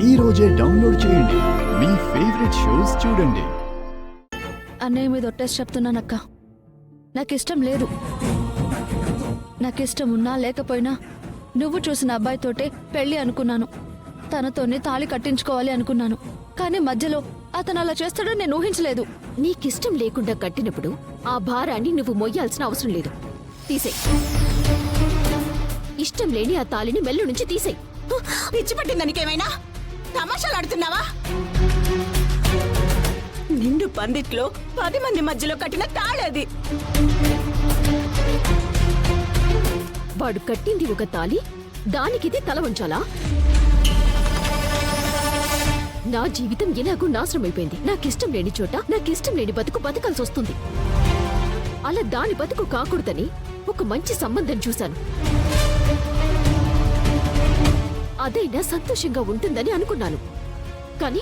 ఈ రోజే డౌన్లోడ్ చేయండి. మీ ఫేవరెట్ షోస్ చూడండి. అన్నయ్య మీద ఒట్టేసి చెప్తున్నానక్క, నాకిష్టం లేదు. నాకిష్టం ఉన్నా లేకపోయినా నువ్వు చూసిన అబ్బాయితోటే పెళ్లి అనుకున్నాను. తనతోనే తాళి కట్టించుకోవాలి అనుకున్నాను. కానీ మధ్యలో అతను అలా చేస్తాడని నేను ఊహించలేదు. నీకిష్టం లేకుండా కట్టినప్పుడు ఆ భారాన్ని నువ్వు మొయ్యాల్సిన అవసరం లేదు. తీసేయ్. ఇష్టం లేని ఆ తాళిని మెల్లు నుంచి తీసేయ్. పిచ్చి పట్టిందా నీకేమైనా? తమాషాలాడుతున్నావా? నిండు పందిట్లో 10 మంది మధ్యలో కట్టిన తాళది. వాడు కట్టింది ఒక తాళి, దానికిది తల వంచాలా? నా జీవితం ఎలాగూ నాశనమైపోయింది. నాకిష్టం లేని చోట నాకిష్టం లేని బతుకు బతకాల్సి వస్తుంది. అలా దాని బతుకు కాకూడదని ఒక మంచి సంబంధం చూశాను. అదైనా సంతోషంగా ఉంటుందని అనుకున్నాను. కానీ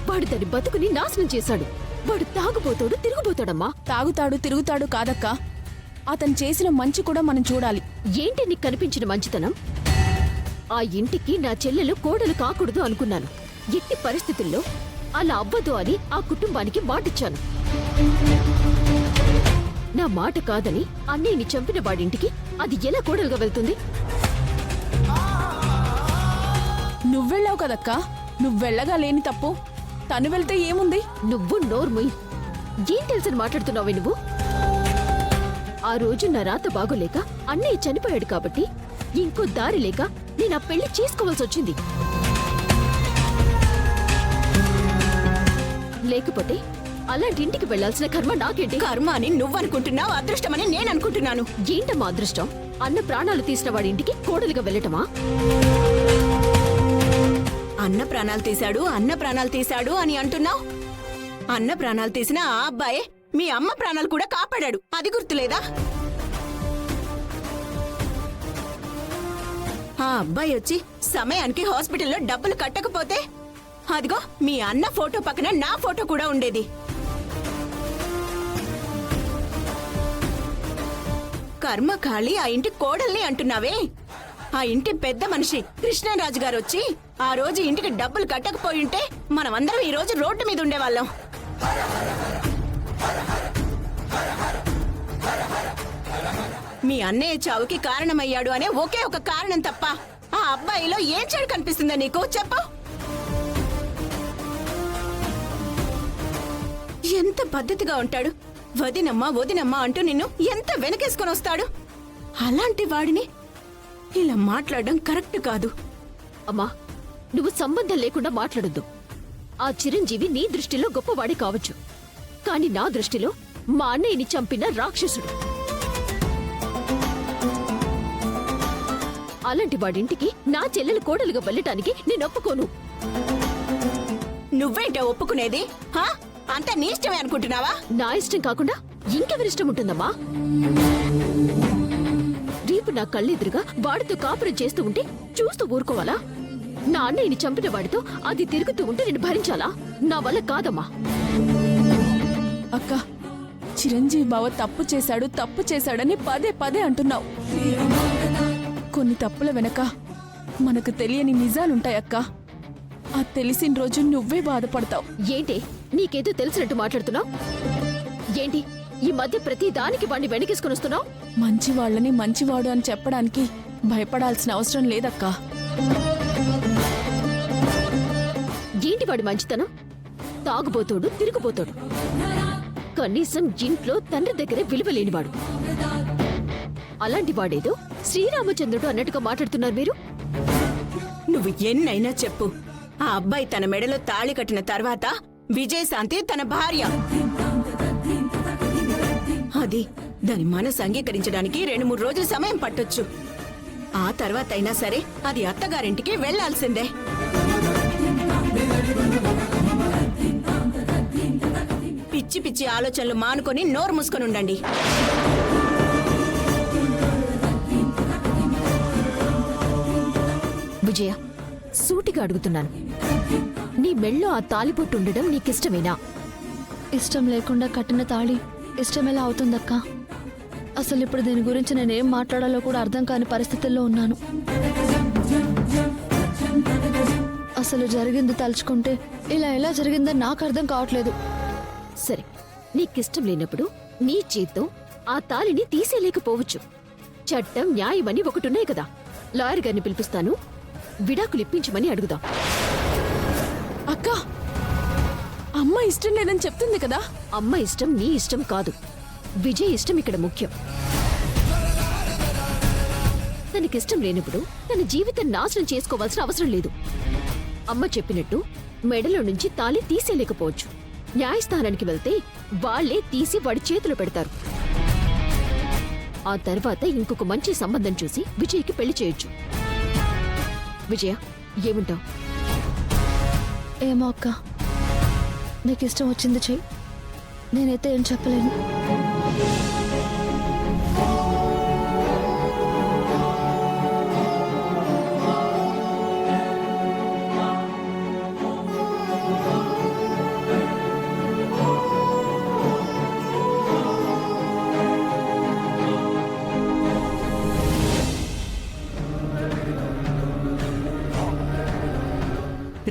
వాడు దాని బతుకుని నాశనం చేశాడు. వాడు తాగుబోతాడు, తిరుగుబోతాడమ్మా. తాగుతాడు తిరుగుతాడు కాదక్కా, అతను చేసిన మంచి కూడా మనం చూడాలి. ఏంటి నీకు కనిపించిన మంచితనం? ఆ ఇంటికి నా చెల్లెలు కోడలు కాకూడదు అనుకున్నాను. ఎట్టి పరిస్థితుల్లో అలా అవ్వదు అని ఆ కుటుంబానికి మాటిచ్చాను. నా మాట కాదని అన్నయ్యని చంపిన వాడింటికి అది ఎలా కోడలుగా వెళ్తుంది? నువ్వెళ్ళావు కదక్కా, నువ్వెళ్ళగా లేని తప్పు తను వెళ్తే ఏముంది? నువ్వు నోర్ముయ్. ఏం తెలుసని మాట్లాడుతున్నావే నువ్వు? ఆ రోజు నా రాత బాగోలేక అన్నయ్య చనిపోయాడు కాబట్టి ఇంకో దారి లేక నేను ఆ పెళ్లి చేసుకోవాల్సి వచ్చింది. లేకపోతే అలాంటి ఇంటికి వెళ్లాల్సిన కర్మ నాకేంటి? కర్మ అని నువ్వనుకుంటున్నావు, అదృష్టమని నేను అనుకుంటున్నాను. ఏంటమ్మా అదృష్టం? అన్న ప్రాణాలు తీసిన వాడి ఇంటికి కోడలుగా వెళ్ళటమా? అన్న ప్రాణాలు తీశాడు అని అంటున్నావు. అన్న ప్రాణాలు తీసిన ఆ అబ్బాయే మీ అమ్మ ప్రాణాలు కూడా కాపాడాడు. అది గుర్తులేదా? ఆ అబ్బాయి వచ్చి సమయానికి హాస్పిటల్లో డబ్బులు కట్టకపోతే అదిగో మీ అన్న ఫోటో పక్కన నా ఫోటో కూడా ఉండేది. కర్మ ఖాళీ ఆ ఇంటి కోడల్ని అంటున్నావే. ఆ ఇంటి పెద్ద మనిషి కృష్ణరాజు గారు వచ్చి ఆ రోజు ఇంటికి డబ్బులు కట్టకపోయింటే మనమందరం ఈ రోజు రోడ్డు మీద ఉండేవాళ్ళం. మీ అన్నయ్య చావుకి కారణమయ్యాడు అనే ఒకే ఒక కారణం తప్ప ఆ అబ్బాయిలో ఏం చెడు కనిపిస్తుందా నీకు? చెప్పు. ఎంత పద్ధతిగా ఉంటాడు. వదినమ్మా అంటూ నిన్ను ఎంత వెనకేసుకొని వస్తాడు. అలాంటి వాడిని ఇలా మాట్లాడడం కరెక్ట్ కాదు. అమ్మా, నువ్వు సంబంధం లేకుండా మాట్లాడొద్దు. ఆ చిరంజీవి నీ దృష్టిలో గొప్పవాడే కావచ్చు, కాని నా దృష్టిలో మా అన్నయ్యని చంపిన రాక్షసుడు. అలాంటి వాడింటికి నా చెల్లెలు కోడలుగా వెళ్ళటానికి నేను ఒప్పుకోను. నువ్వేంటే ఒప్పుకునేది? అంతా నీ ఇష్టమే అనుకుంటున్నావా? నా ఇష్టం కాకుండా ఇంకెవరిష్టం ఉంటుందమ్మా? రేపు నా కళ్ళెదురుగా వాడితో కాపురం చేస్తూ ఉంటే చూస్తూ ఊరుకోవాలా? నా అన్నయ్యని చంపిన వాడితో అది తిరుగుతూ ఉంటే నేను భరించాలా? నా వల్ల కాదమ్మా. అక్క, చిరంజీవి బావ తప్పు చేశాడని పదే పదే అంటున్నావు. కొన్ని తప్పుల వెనక మనకు తెలియని నిజాలుంటాయక్క. ఆ తెలిసిన రోజు నువ్వే బాధపడతావు. ఏంటి నీకేదో తెలిసినట్టు మాట్లాడుతున్నావు? ఏంటి ఈ మధ్య ప్రతి దానికి వాడిని వెనకేసుకుని వస్తున్నావు? మంచి వాళ్ళని మంచివాడు అని చెప్పడానికి భయపడాల్సిన అవసరం లేదక్కా. ఏంటి వాడి మంచితనం? తాగుబోతాడు, తిరుగుబోతాడు. కనీసం ఇంట్లో తండ్రి దగ్గరే విలువలేనివాడు. అలాంటి వాడేదో శ్రీరామచంద్రుడు అన్నట్టుగా మాట్లాడుతున్నారు మీరు. నువ్వు ఎన్నైనా చెప్పు, ఆ అబ్బాయి తన మెడలో తాళి కట్టిన తర్వాత విజయశాంతి తన భార్య. అది దాని మనసు అంగీకరించడానికి 2-3 రోజులు సమయం పట్టొచ్చు. ఆ తర్వాత అయినా సరే అది అత్తగారింటికి వెళ్లాల్సిందే. పిచ్చి పిచ్చి ఆలోచనలు మానుకొని నోరు మూసుకొని ఉండండి. విజయ, సూటిగా అడుగుతున్నాను, నీ మెళ్ళో ఆ తాలిబొట్టు ఉండడం నీకిష్టమేనా? ఇష్టం లేకుండా కట్టిన తాళి ఇష్టమెలా అవుతుందక్క? అసలు ఇప్పుడు దీని గురించి నేనేం మాట్లాడాలో కూడా అర్థం కాని పరిస్థితుల్లో ఉన్నాను. అసలు జరిగింది తలుచుకుంటే ఇలా ఎలా జరిగిందని నాకు అర్థం కావట్లేదు. సరే, నీకిష్టం లేనప్పుడు నీ చేత్తో ఆ తాళిని తీసేయలేకపోవచ్చు. చట్టం న్యాయమని ఒకటున్నాయి కదా. లాయర్ గారిని పిలిపిస్తాను, విడాకులు ఇప్పించమని అడుగుదాం. అక్క, అమ్మ ఇష్టం లేదని చెప్తుంది కదా. అమ్మ ఇష్టం నీ ఇష్టం కాదు, విజయ్ ఇష్టం ఇక్కడ ముఖ్యం. తనకిష్టం లేనప్పుడు తన జీవితం నాశనం చేసుకోవాల్సిన అవసరం లేదు. అమ్మ చెప్పినట్టు మెడలో నుంచి తాళి తీసేయలేకపోవచ్చు. న్యాయస్థానానికి వెళ్తే వాళ్లే తీసి వాడి చేతులు పెడతారు. ఆ తర్వాత ఇంకొక మంచి సంబంధం చూసి విజయ్కి పెళ్లి చేయొచ్చు. విజయ, ఏమంటావ్? ఏమో అక్క, నీకు ఇష్టం వచ్చింది చెయ్యి. నేనైతే ఏం చెప్పలేను.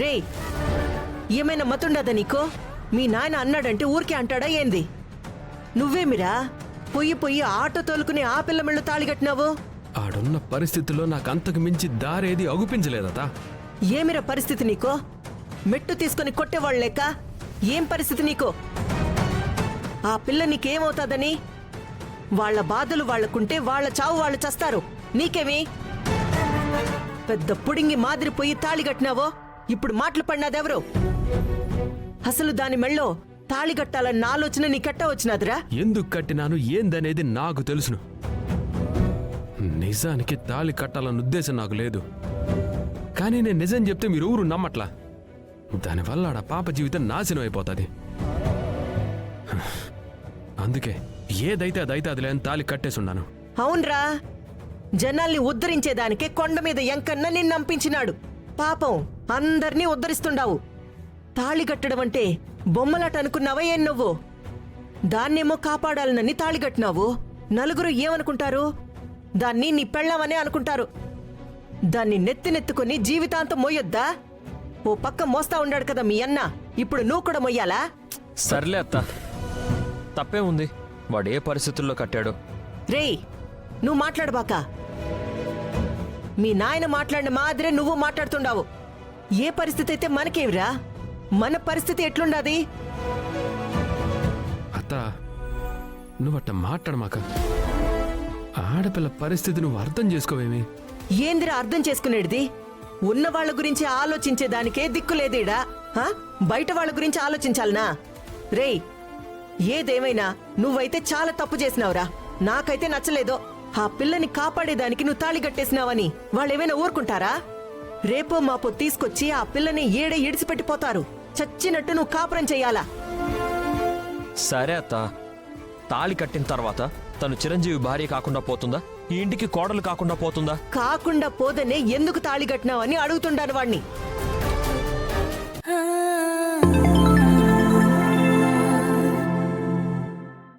రే, ఏమైనా మతుండదా నీకో? మీ నాయన అన్నాడంటే ఊరికే అంటాడా ఏంది? నువ్వేమిరా పొయ్యి పొయ్యి ఆటో తోలుకుని ఆ పిల్ల మెళ్ళు తాళిగట్టినావు? ఆడున్న పరిస్థితుల్లో నాకు అంతకు మించి దారేది అగుపించలేదతా. ఏమిరా పరిస్థితి నీకో? మెట్టు తీసుకుని కొట్టేవాళ్ళు లేక ఏం పరిస్థితి నీకో? ఆ పిల్ల నీకేమవుతాదని? వాళ్ల బాధలు వాళ్లకుంటే వాళ్ల చావు వాళ్ళు చస్తారు. నీకేమి? పెద్ద పుడింగి మాదిరి పొయ్యి తాళిగట్టినావో? ఇప్పుడు మాటలు పడినాదెవరు? అసలు దాని మెళ్ళో తాళిగట్టాలన్న ఆలోచన నీకెట్టా వచ్చినాదిరా? ఎందుకు కట్టినాను ఏందనేది నాకు తెలుసును. నిజానికి తాళి కట్టాలన్న ఉద్దేశం నాకు లేదు. కానీ నేను నిజం చెప్తే మీరు ఊరు నమ్మట్లా. దానివల్ల ఆడ పాప జీవితం నాశనం అయిపోతుంది. అందుకే ఏదైతే అదైతే అదిలే అని తాళి కట్టేసున్నాను. అవునరా, జనాల్ని ఉద్ధరించేదానికే కొండ మీద ఎంకన్న నిన్ను నంపించినాడు. పాపం అందర్నీ ఉద్ధరిస్తుండావు. తాళిగట్టడం అంటే బొమ్మలాట అనుకున్నావా ఏం నువ్వు? దాన్నేమో కాపాడాలనని తాళిగట్టినావు. నలుగురు ఏమనుకుంటారు? దాన్ని నీ పెళ్ళామనే అనుకుంటారు. దాన్ని నెత్తినెత్తుకుని జీవితాంతం మోయొద్దా? ఓ పక్క మోస్తా ఉండాడు కదా మీ అన్న, ఇప్పుడు నువ్వు కూడా మొయ్యాలా? సర్లే అత్త, తప్పే ఉంది. వాడు ఏ పరిస్థితుల్లో కట్టాడో. రేయ్, నువ్వు మాట్లాడబాక. మీ నాయన మాట్లాడిన మాదిరే నువ్వు మాట్లాడుతుండావు. ఏ పరిస్థితి అయితే మనకేవిరా? మన పరిస్థితి ఎట్లుండాది? అత్త, నువ్వట్ట మాట్లాడమాక. ఆడపిల్ల పరిస్థితి నువ్వు అర్థం చేసుకోవేమి? ఏందిరా అర్థం చేసుకునేది? ఉన్న వాళ్ళ గురించి ఆలోచించేదానికే దిక్కులేదేడా? బయట వాళ్ళ గురించి ఆలోచించాలనా? రేయ్, ఏదేమైనా నువ్వైతే చాలా తప్పు చేసినావురా. నాకైతే నచ్చలేదో. ఆ పిల్లని కాపాడేదానికి నువ్వు తాళి కట్టేసినావని వాళ్ళేమైనా ఊరుకుంటారా? రేపో మాపో తీసుకొచ్చి ఆ పిల్లని ఏడే ఇడిసిపెట్టిపోతారు. చచ్చినట్టు నువ్వు కాపురం చెయ్యాలా? సరే అత్త, తాళి కట్టిన తర్వాత తను చిరంజీవి భార్య కాకుండా పోతుందా? ఈ ఇంటికి కోడలు కాకుండా పోతుందా? కాకుండా పోదనే ఎందుకు తాళి కట్టినావని అడుగుతుండాను వాణ్ణి.